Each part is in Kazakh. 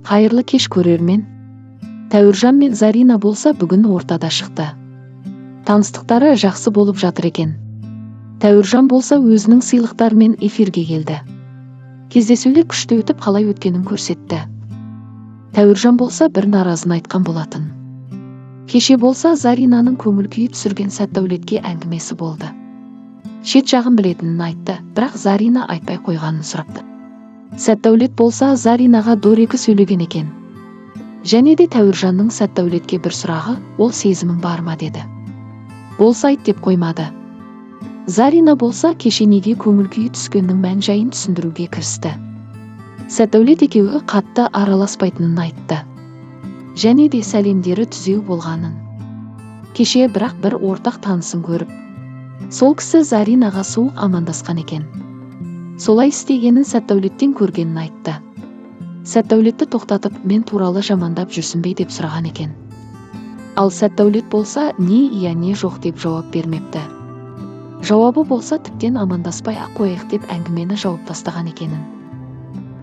Қайырлы кеш көрермен. Тәуіржан мен Зарина болса бүгін ортада шықты. Таныстықтары жақсы болып жатыр екен. Тәуіржан болса өзінің сыйлықтарымен эфирге келді. Кездесулер күшті өтіп қалай өткенін көрсетті. Тәуіржан болса бір наразын айтқан болатын. Кеше болса Заринаның көңіл күйі түсірген Сәтдәулетке әңгімесі болды. Шет жағын білетінін айтты, бірақ Зарина айтпай қойғанын сұрапты. Сәтдәулет болса Заринаға дөрекі сөйлеген екен. Және де Тәуіржанның Сәтдәулетке бір сұрағы, ол сезімің бар ма деді. Болса айт деп қоймады. Зарина болса кеше неге көңіл күйі түскеннің мән жайын түсіндіруге кірісті. Сәтдәулет екеуі қатты араласпайтынын айтты. Және де сәлемдері түзеу болғанын. Кеше бірақ бір ортақ танысын көріп, сол кісі Заринаға суық амандасқан екен. Солай істегенін Сәтдәулеттен көргенін айтты. Сәтдәулетті тоқтатып, мен туралы жамандап жүрсің бе деп сұраған екен. Ал Сәтдәулет болса не иә не жоқ деп жауап бермепті. Жауабы болса тіптен амандаспай ақ қояйық деп әңгімені жауып тастаған екенін.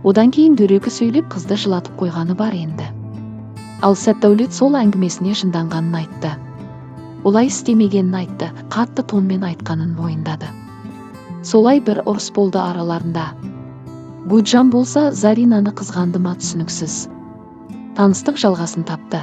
Одан кейін дөрекі сөйлеп қызды жылатып қойғаны бар енді. Ал Сәтдәулет сол әңгімесіне жынданғанын айтты. Олай істемегенін айтты, қатты тонмен айтқанын мойындады. Солай бір ұрыс болды араларында. Гүлжан болса Заринаны қызғанды ма түсініксіз. Таныстық жалғасын тапты.